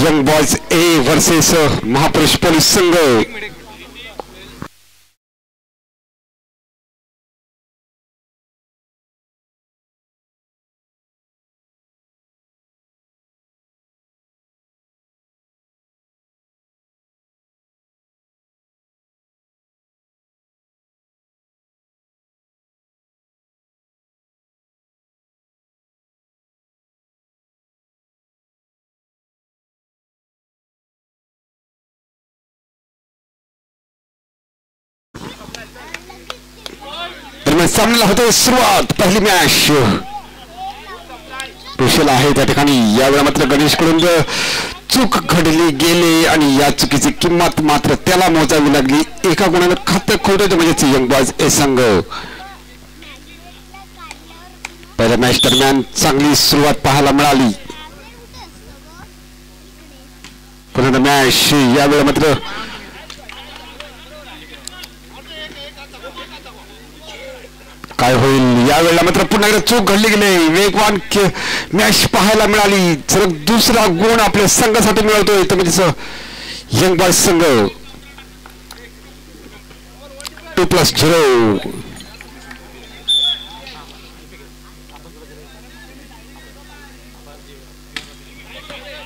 Young boys A versus महापुरुष police संघ. सामन्याला होते सुरुवात. पहिली मॅच कुशल आहे त्या ठिकाणी. यावेळी मात्र गणेशकडून चूक घडली गेली आणि या चुकीची किंमत मात्र त्याला मोजावी लागली. एका गुणानं खातं खोटं म्हणजेच यंग बॉयज ए संघ. पहिल्या मॅच दरम्यान चांगली सुरुवात पाहायला मिळाली. पुन्हा मॅच यावेळी मात्र काय होईल यावेळेला मात्र पुन्हा एकदा चूक घडली गेली. वेगवान मॅच पाहायला मिळाली. सलग दुसरा गुण आपल्या संघासाठी मिळवतोय तर म्हणजे यंग बॉयज संघ 2+0.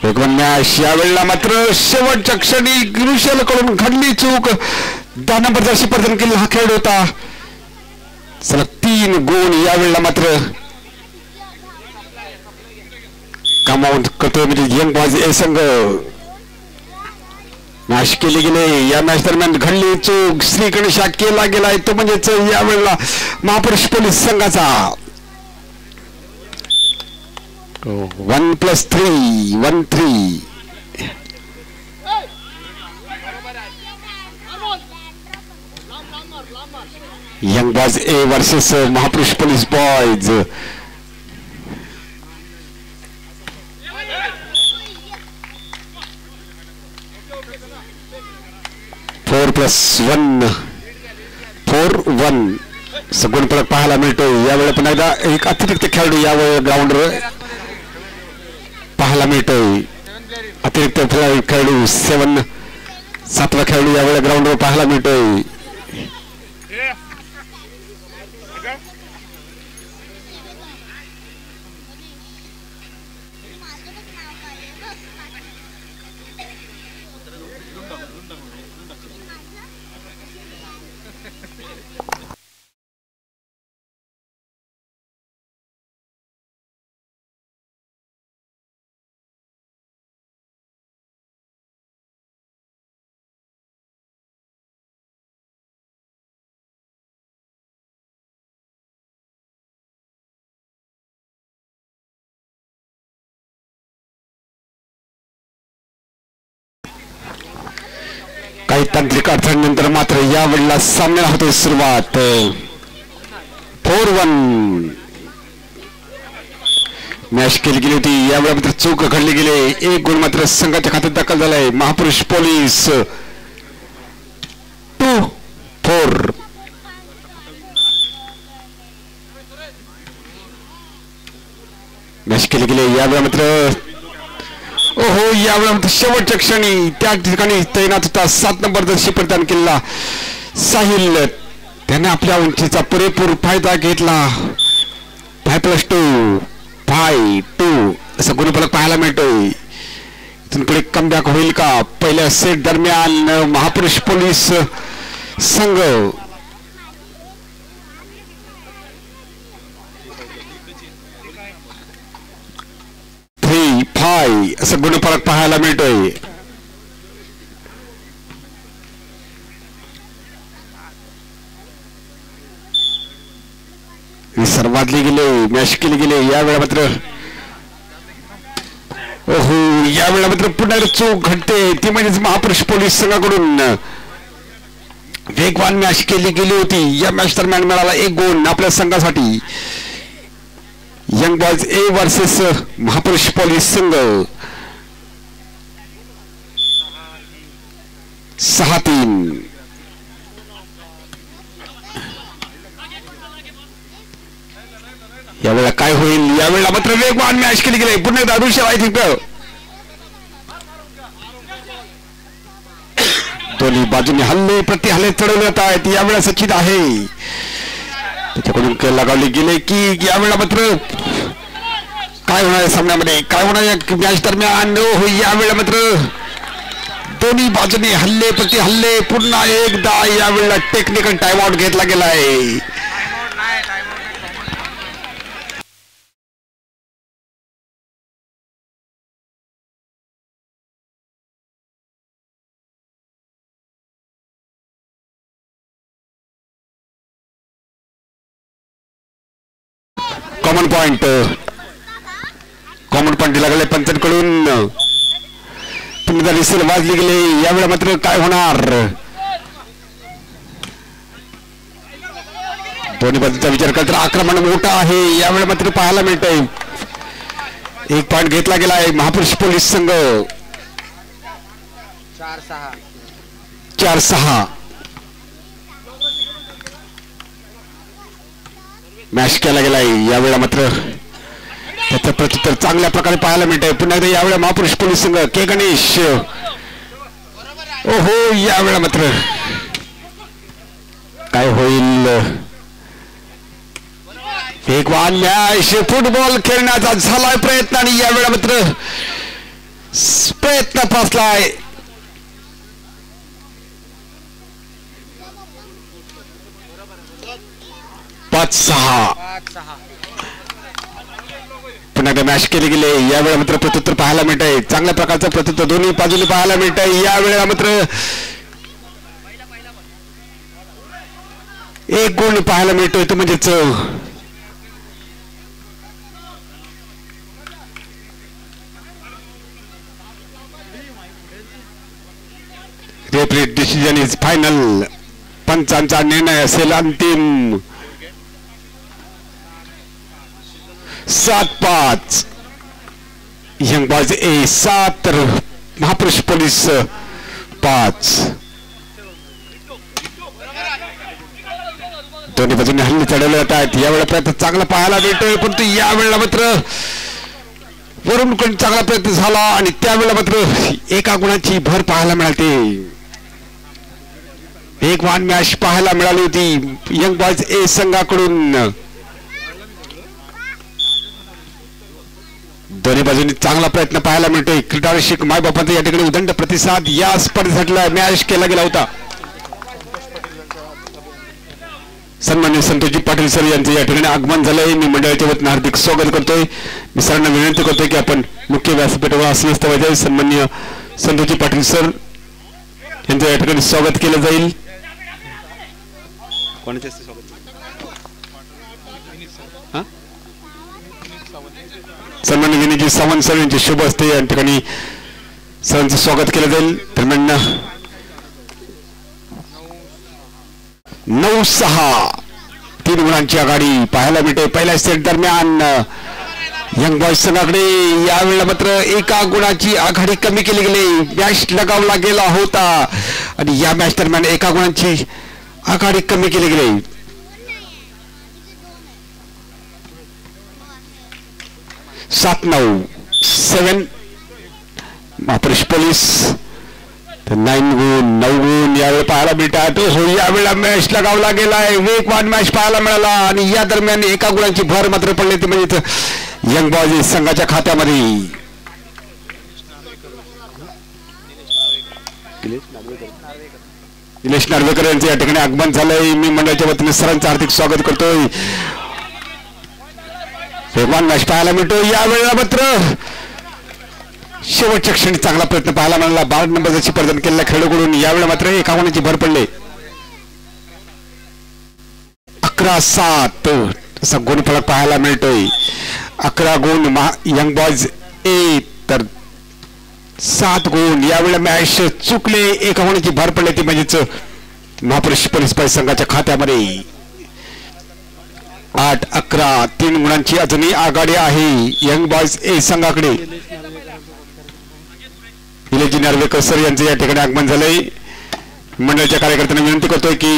वेगवान मॅच यावेळेला मात्र शेवटच्या क्षणी ग्रुशल कडून घडली चूक. 10 नंबर जर्सी परिधान केली हा खेळ होता. सलग 3 गुण यावेळेला मात्र कमावून करतोय म्हणजे यंग बॉयज ए संघ. मॅच केली गेले. या मॅच दरम्यान घडली चूक श्री गणेशा केला गेलाय तो म्हणजेच यावेळेला महापुरुष पोलीस संघाचा 1+3 1-3. यंग बॉयज ए वर्सेस महापुरुष पोलीस बॉयज. (4+1) सगुण फरक पाहायला मिळतो. यावेळी पण एकदा एक अतिरिक्त खेळाडू यावेळी ग्राउंडवर पाहायला मिळतोय. अतिरिक्त खेळाडू 7वा खेळाडू यावेळी ग्राउंडवर पाहायला मिळतोय. काही तांत्रिक अडचणीनंतर मात्र यावेळेला सामन्याला होते सुरुवात. 4-1 मॅच केली गेली होती. यावेळी मात्र चूक घडली गेले. 1 गुण मात्र संघाच्या खात्यात दाखल झालाय. महापुरुष पोलीस 2-4. मॅच केली गेली. यावेळी मात्र ओहो यावेळी शेवटच्या क्षणी त्या ठिकाणी तैनात होता 7 नंबर जर्सी परिधान केलेला साहिल. त्याने आपल्या उंचीचा पुरेपूर फायदा घेतला. 5+2 5-2 असं गुणफलक पाहायला मिळतोय. इथून पुढे कमबॅक होईल का? पहिल्या सेट दरम्यान महापुरुष पोलीस संघ 3-5 असं गुणफलक पाहायला मिळतोय. सर्वातली गेले मॅच केली गेले. यावेळा मात्र ओहो यावेळेला मात्र पुन्हा चूक घडते ती म्हणजेच महापुरुष पोलीस संघाकडून वेगवान मॅच केली गेली होती. या मॅच दरम्यान मिळाला 1 गुण आपल्या संघासाठी. यंग बॉयज ए वर्सेस महापुरुष पोलीस संघ 6-3. यावेळेला काय होईल? यावेळेला मात्र वेगवान मॅच केली गेली. पुन्हा एकदा अरुषा आय थिंक दोन्ही बाजूने हल्ले प्रति हल्ले चढवले जात आहेत. यावेळेला सचिन आहे त्याच्याकडून लगावले गेले की यावेळेला मात्र काय होणार सामन्यामध्ये काय होणार या मॅच दरम्यान. यावेळेला मात्र दोन्ही बाजूने हल्ले प्रति हल्ले पुन्हा एकदा यावेळेला टेक्निकल टाइम आउट घेतला गेला आहे. कॉमन पॉइंट दिला गेला पंचांकडून. पुन्हा रिसेल वाजली गेले. यावेळेला मात्र काय होणार. दोन्ही बाजूचा विचार करता आक्रमण मोठा आहे. यावेळेला मात्र पाहायला मिळतंय 1 पॉइंट घेतला गेला आहे महापुरुष पोलीस संघ 4-6 मॅच केला गेलाय. यावेळेला मात्र त्याचं प्रत्युत्तर चांगल्या प्रकारे पाहायला मिळतंय. पुन्हा एकदा यावेळेला महापुरुष पोलीस संघ के गणेश. ओहो यावेळेला मात्र काय होईल. वेगवान मॅच फुटबॉल खेळण्याचा झालाय प्रयत्न आणि यावेळेला मात्र प्रयत्न फसलाय. पुन्हा एकदा मॅच केले गेले. यावेळेला मात्र प्रत्युत्तर पाहायला मिळतंय. चांगल्या प्रकारचं प्रत्युत्तर दोन्ही बाजूने पाहायला मिळतंय. यावेळेला मात्र 1 गुण पाहायला मिळतोय तो म्हणजेच रेफरी डिसिजन इज फायनल. पंचांचा निर्णय असेल अंतिम. 7-5 यंग बॉयज ए 7 तर महापुरुष पोलीस 5. दोन्ही बाजूने हल्ले चढवले जात आहेत. यावेळेला प्रयत्न चांगला पाहायला मिळतोय परंतु यावेळेला मात्र वरून चांगला प्रयत्न झाला आणि त्यावेळेला मात्र 1 गुणाची भर पाहायला मिळाली. वेगवान मॅच पाहायला मिळाली होती यंग बॉयज ए संघाकडून. दोन्ही बाजूंनी चांगला प्रयत्न पाहायला मिळतोय. क्रीडा रसिक मायबापांचा या ठिकाणी उदंड प्रतिसाद या स्पर्धेसाठी मॅच केला गेला होता. सन्माननीय संतोषजी पाटील सर यांचं या ठिकाणी आगमन झालंय. मी मंडळाच्या वतीने हार्दिक स्वागत करतोय. मी सरांना विनंती करतोय की आपण मुख्य व्यासपीठावर अस्वस्थ व्हायचे. सन्माननीय संतोषजी पाटील सर यांचं या ठिकाणी स्वागत केलं जाईल. सन्माननीय विनीजी सावंत सर यांचे शुभ हस्ते या ठिकाणी सरांचं स्वागत केलं जाईल. दरम्यान 9-6 3 गुणांची आघाडी पाहायला मिळते. पहिल्या सेट दरम्यान यंग बॉयज संघाकडे यावेळेला मात्र 1 गुणाची आघाडी कमी केली गेली. मॅच लगावला गेला होता आणि या मॅच दरम्यान 1 गुणाची आघाडी कमी केली गेली. 7-9 7 महापुरुष पोलीस 9 गुण यावेळी पाहायला मिळतात. हो यावेळेला मॅच लगावला गेलाय. वेगवान मॅच पाहायला मिळाला आणि या दरम्यान 1 गुणाची भर मात्र पडली ती म्हणजे यंग बॉयज संघाच्या खात्यामध्ये. निलेश नार्वेकर यांचं या ठिकाणी आगमन झालंय. मी मंडळाच्या वतीने सरांचं हार्दिक स्वागत करतोय. वेगवान मॅच पाहायला मिळतो. यावेळेला मात्र शेवटच्या क्षणी चांगला प्रयत्न पाहायला मिळाला. 12 नंबरचं स्पर्धन केलेल्या खेळाडूकडून यावेळेला मात्र 1 गुणाची भर पडली. 11-7 असा गुणफलक पाहायला मिळतोय. 11 गुण यंग बॉयज ए तर 7 गुण. यावेळेला मॅच चुकले. 1 गुणाची भर पडली ती म्हणजेच महापुरुष पोलीस संघाच्या खात्यामध्ये. 8-11 3 गुणांची अजूनही आघाडी आहे यंग बॉयज ए संघाकडे. निलेशजी नार्वेकर सर यांचे या ठिकाणी आगमन झालंय. मंडळाच्या कार्यकर्त्यांना विनंती करतोय की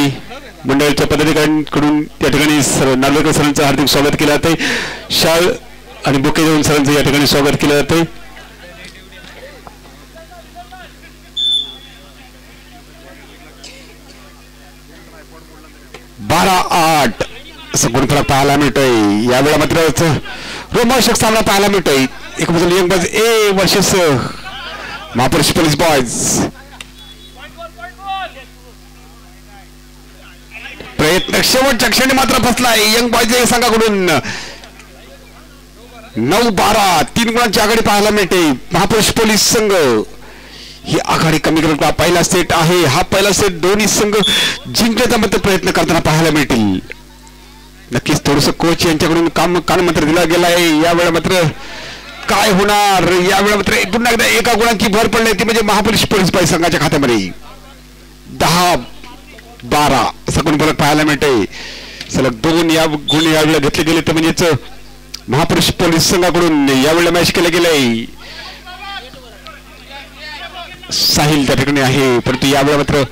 मंडळाच्या पदाधिकाऱ्यांकडून त्या ठिकाणी नार्वेकर सरांचं हार्दिक स्वागत केलं जाते. शाल आणि बुके देऊन सरांचं या ठिकाणी स्वागत केलं जाते. 8 असं गुणफलक पाहायला मिळतोय. यावेळेला मात्र रोमांचक सामना पाहायला मिळतोय. एक बाजूला यंग बॉयज ए वर्सेस महापुरुष पोलीस बॉयज. प्रयत्न शेवटच्या क्षणी मात्र फसलाय यंग बॉयज या संघाकडून. 9-12 3 गुणांची आघाडी पाहायला मिळते. महापुरुष पोलीस संघ ही आघाडी कमी करण्याचा पहिला सेट आहे. हा पहिला सेट दोन्ही संघ जिंकण्याचा मात्र प्रयत्न करताना पाहायला मिळतील. नक्कीच थोडस कोच यांच्याकडून कान मात्र दिला गेला आहे. यावेळेला मात्र काय होणार. यावेळेला मात्र पुन्हा एकदा एका गुणांची भर पडली ती म्हणजे महापुरुष पोलीस बाई संघाच्या खात्यामध्ये. 10-12 असं गुणफलक पाहायला मिळते. सलग 2 या गुण यावेळेला घेतले गेले तर म्हणजेच महापुरुष पोलीस संघाकडून यावेळेला मॅच केलं गेलंय. साहिल त्या ठिकाणी आहे परंतु यावेळेला मात्र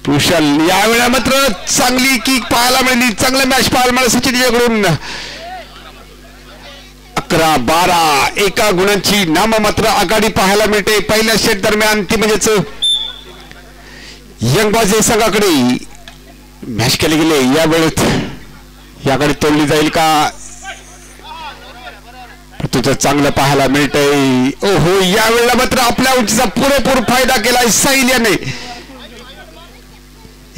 कुशल यावेळेला मात्र चांगली किक पाहायला मिळाली. चांगलं मॅच पाहायला मिळालं सचिन याकडून. 11-12 एका गुणांची नाममात्र आघाडी पाहायला मिळते पहिल्या सेट दरम्यान. ती म्हणजेच यंग बॉयज संघाकडे मॅच केले गेले. यावेळेस याकडे तोडली जाईल का तुझं चांगलं पाहायला मिळतंय. ओहो यावेळेला मात्र आपल्या उंचीचा पुरेपूर फायदा केलाय साहिल याने.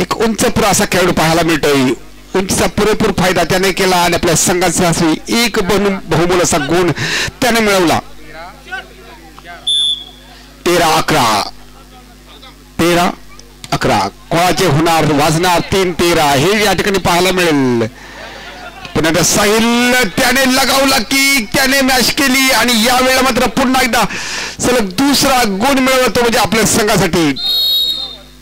एक उंच पुरा असा खेळाडू पाहायला मिळतोय. उंचीचा पुरेपूर फायदा त्याने केला आणि आपल्या संघाचा एक बहुमोल असा गुण त्याने मिळवला. 13-11 कोणाचे होणार वाजणार 3-13 हे या ठिकाणी पाहायला मिळेल. पुन्हा साहिल त्याने लगावला की त्याने मॅच केली आणि यावेळेला मात्र पुन्हा एकदा सलग दुसरा गुण मिळवतो म्हणजे आपल्या संघासाठी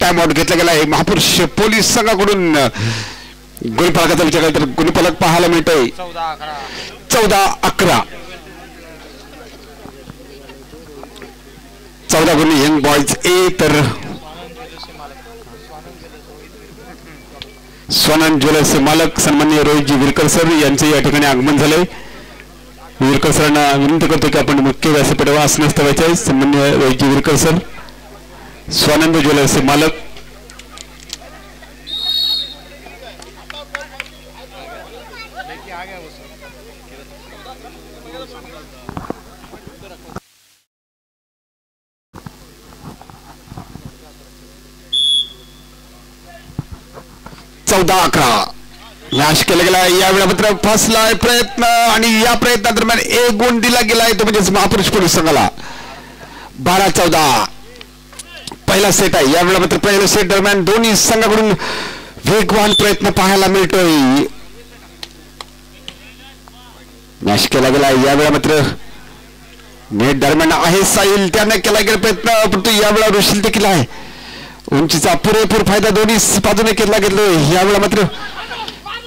टाइम आउट घेतला गेला आहे. महापुरुष पोलीस संघाकडून गुणफलकाचा विचार केला तर गुणफलक पाहायला मिळतोय 14-11. 14 गुण यंग बॉयज ए तर स्वानंद ज्वेलर्सचे मालक सन्माननीय रोहितजी विरकर सर यांचे या ठिकाणी आगमन झाले. विरकर सरांना विनंती करतो की आपण मुख्य व्यासपीठावर आसनस्थ व्हायचे. सन्माननीय रोहितजी विरकर सर स्वानंद ज्वेलर्सचे मालक. मॅच केला गेला. यावेळेला मात्र फसलाय प्रयत्न आणि या प्रयत्नादरम्यान एक गुण दिला गेलाय तो म्हणजे महापुरुष पोलीस संघाला. 12-14 पहिला सेट आहे. यावेळेला मात्र पहिल्या सेट दरम्यान दोन्ही संघाकडून वेगवान प्रयत्न पाहायला मिळतोय. मॅच केला गेला. यावेळेला मात्र नेट दरम्यान आहे साहिल त्याने केला गेला प्रयत्न परंतु यावेळेला ऋषील देखील आहे. उंचीचा पुरेपूर फायदा दोन्ही बाजूने केला गेलोय. यावेळेला मात्र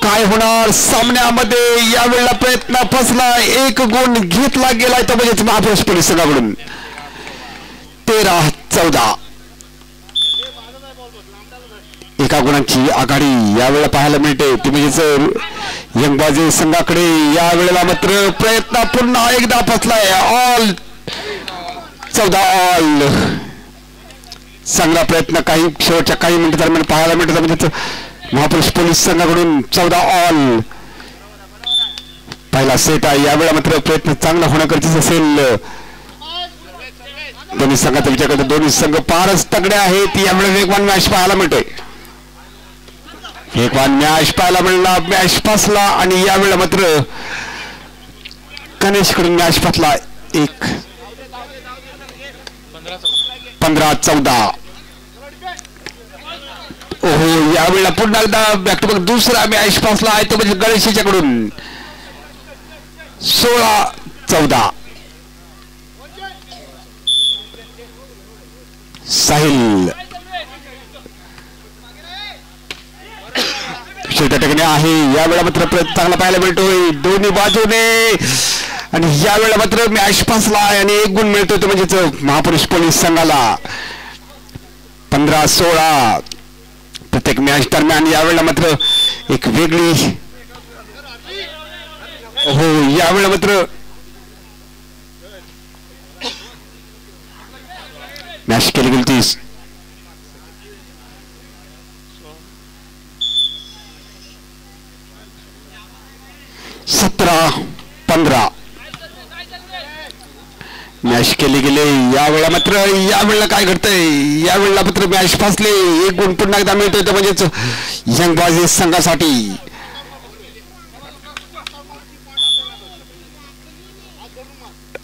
काय होणार सामन्यामध्ये. यावेळेला प्रयत्न फसला. एक गुण घेतला गेलाय तो म्हणजे महापुरुष पोलीस संघाकडून. 13-14 एका गुणांची आघाडी यावेळेला पाहायला मिळते ती म्हणजेच यंग बॉयज संघाकडे. यावेळेला मात्र प्रयत्न पुन्हा एकदा फसलाय. All 14 all. चांगला प्रयत्न काही शेवटच्या काही मिनिट दरम्यान पाहायला मिळतात म्हणजे महापुरुष पोलीस संघाकडून 14 ऑल. पहिला सेट आहे. यावेळेला मात्र प्रयत्न चांगला होणं गरजेचं असेल. दोन्ही संघाचा विचार करतो दोन्ही संघ फारच तगडे आहेत. यावेळेला वेगवान मॅच पाहायला मिळतोय. वेगवान मॅच पाहायला मिळला. मॅच फसला आणि यावेळेला मात्र गणेशकडून मॅच फसला. 15-14 ओहो यावेळेला पुन्हा एकदा बॅक टू बॅक दुसरा मॅच फसला आहे तो म्हणजे गणेशच्याकडून. 16-14 साहिल त्या ठिकाणी आहे. यावेळेला मात्र प्रयत्न चांगला पाहायला मिळतोय दोन्ही बाजूने आणि यावेळेला मात्र मॅच फसला आणि एक गुण मिळतोय तो म्हणजेच महापुरुष पोलीस संघाला. 15-16 प्रत्येक मॅच दरम्यान यावेळेला मात्र एक वेगळी हो यावेळेला मात्र मॅच केली गेली ती 17-15 मॅच केली गेले. यावेळेला काय घडतंय, यावेळेला मात्र मॅच फसले. एक गुण पुन्हा एकदा मिळतोय तो म्हणजेच यंग बॉयज संघासाठी.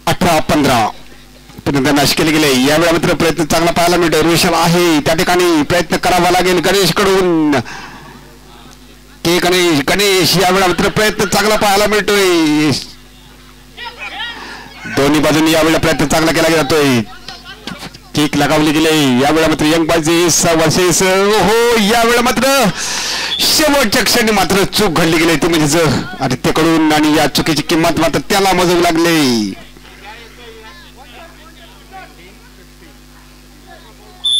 18-15 पुन्हा मॅच केली गेले. यावेळेला मात्र प्रयत्न चांगला पाहायला मिळतोय. रोशन आहे त्या ठिकाणी, प्रयत्न करावा लागेल गणेश कडून. गणेश यावेळेला मात्र प्रयत्न चांगला पाहायला मिळतोय. दोन्ही बाजूंनी यावेळेला प्रयत्न चांगला केला जातोय. किक लगावली गेले. यावेळेला मात्र यंग बॉयज वर्सेस हो यावेळेला मात्र शेवटच्या क्षणी मात्र चूक घडली गेली ती म्हणजे आदित्यकडून, आणि या चुकीची किंमत मात्र त्याला मोजावी लागली.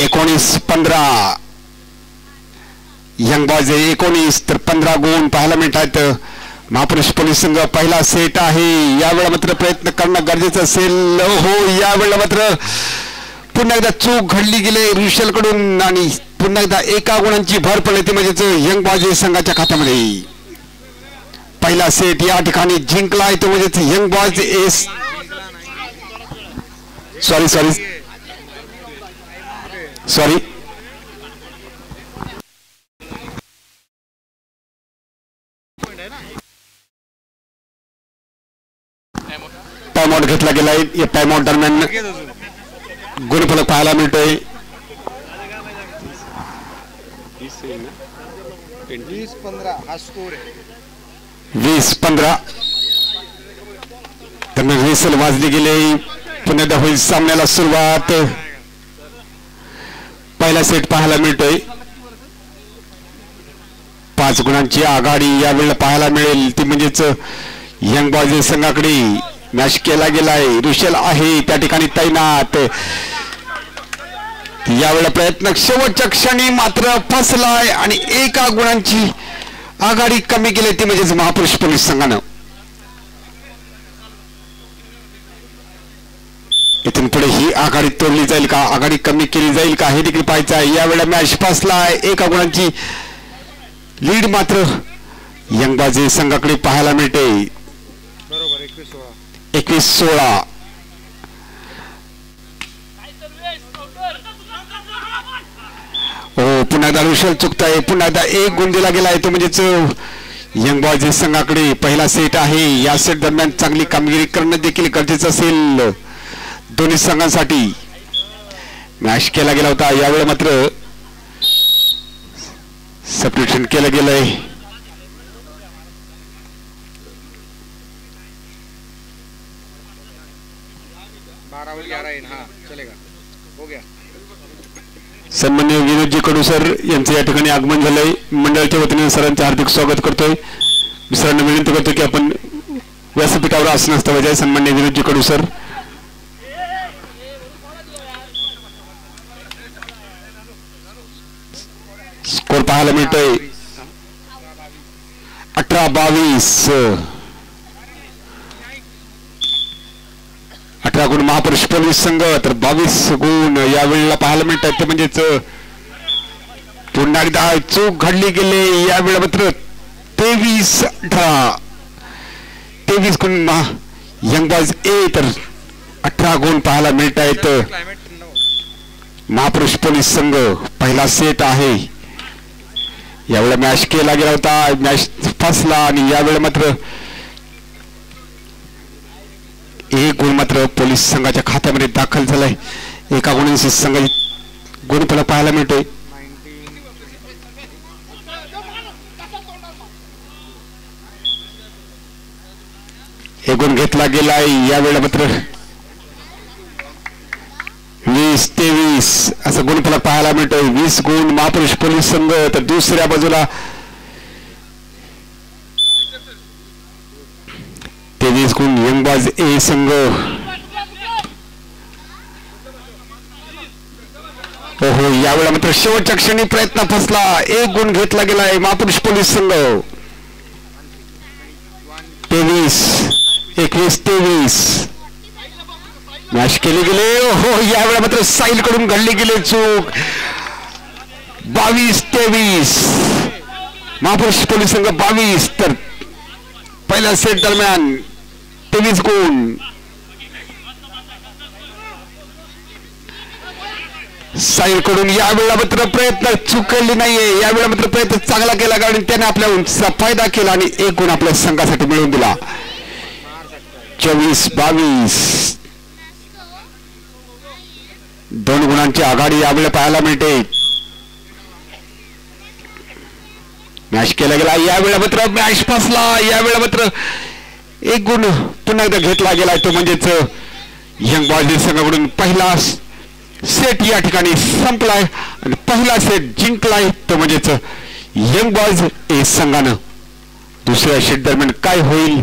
19-15 यंग बॉयज 19 तर 15 गुण पाहायला मिळतात. महापुरुष पोलीस संघ पहिला सेट आहे. यावेळेला मात्र प्रयत्न करणं गरजेचं असेल. हो यावेळेला मात्र पुन्हा एकदा चूक घडली गेली रुशल कडून, आणि पुन्हा एकदा एका गुणांची भर पडली ती म्हणजेच यंग बॉयज संघाच्या खात्यामध्ये. पहिला सेट या ठिकाणी जिंकला तो म्हणजेच young boys S sorry time out घेतला गेलाय. या टाइम आउट दरम्यान गुणफलक पाहायला मिळतोय. 20-15 त्यांना व्हिसल वाजली गेली. पुन्हा एकदा होईल सामन्याला सुरुवात. पहिला सेट पाहायला मिळतोय. 5 गुणांची आघाडी यावेळेला पाहायला मिळेल ती म्हणजेच यंग बॉयज संघाकडे. मॅच केला गेलाय. रुशल आहे त्या ठिकाणी तैनात. यावेळेला प्रयत्न शेवटच्या क्षणी मात्र फसलाय आणि एका गुणांची आघाडी कमी केली ती म्हणजेच महापुरुष पोलीस संघानं. इथून पुढे ही आघाडी तोडली जाईल का, आघाडी कमी केली जाईल का हे देखील पाहायचं आहे. यावेळेला मॅच फसलाय. एका गुणांची लीड मात्र यंग बॉयज संघाकडे पाहायला मिळते. 21-16 हो पुन्हा एकदा रुशल चुकताय. पुन्हा एकदा एक गुण दिला गेलाय तो म्हणजेच यंग बॉयज संघाकडे. पहिला सेट आहे. या सेट दरम्यान चांगली कामगिरी करणं देखील गरजेचं असेल दोन्ही संघांसाठी. मॅच केला गेला होता. यावेळी मात्र सबस्टिट्यूशन केलं गेलंय. सन्माननीय विनोदजी कडू सर यांचं या ठिकाणी आगमन झालंय. मंडळाच्या वतीने सरांचे हार्दिक स्वागत करतोय. सरांना विनंती करतो की आपण व्यासपीठावर आसन असता बजाय सन्माननीय विनोदजी कडू सर. स्कोर पाहायला मिळतोय 18-22. 18 गुण महापुरुष पोलीस संघ तर 22 गुण यावेळेला पाहायला मिळतात. ते म्हणजेच पुन्हा एकदा चूक घडली गेली. यावेळेला मात्र 23-18 23 गुण यंग बॉयज ए तर 18 गुण पाहायला मिळत आहेत महापुरुष पोलीस संघ. पहिला सेट आहे. यावेळेला मॅच केला गेला होता. मॅच फसला आणि यावेळेला मात्र एक गुण मात्र पोलीस संघाच्या खात्यामध्ये दाखल झालाय. एका गुणांशी संघ गुणफलक पाहायला मिळतोय. एक गुण घेतला गेलाय. यावेळेला मात्र 20-23 असं गुणफलक पाहायला मिळतोय. 20 गुण महापुरुष पोलीस संघ तर दुसऱ्या बाजूला 23 गुण यंग बॉयज ए संघ. हो यावेळेला मात्र शेवटच्या क्षणी प्रयत्न फसला. एक गुण घेतला गेलाय महापुरुष पोलीस संघ. 21-23 मॅच केली गेले. हो यावेळेला मात्र साहिल कडून घडली गेली चूक. 22-23 महापुरुष पोलीस संघ 22 तर पहिल्या सेट दरम्यान 23 गुण. साहिल कडून यावेळेला मात्र प्रयत्न चुकले नाहीये. यावेळेला मात्र प्रयत्न चांगला केला कारण त्याने आपल्या उंचीचा फायदा केला आणि 1 गुण आपल्या संघासाठी मिळवून दिला. 24-22 2 गुणांची आघाडी यावेळेला पाहायला मिळते. मॅच केला गेला. यावेळेला मात्र मॅच फसला. यावेळेला मात्र 1 गुण पुन्हा एकदा घेतला गेला. तो म्हणजेच यंग बॉयज संघाकडून पहिला सेट या ठिकाणी संपलाय आणि पहिला सेट जिंकलाय तो म्हणजेच यंग बॉयज ए संघानं. दुसऱ्या सेट दरम्यान काय होईल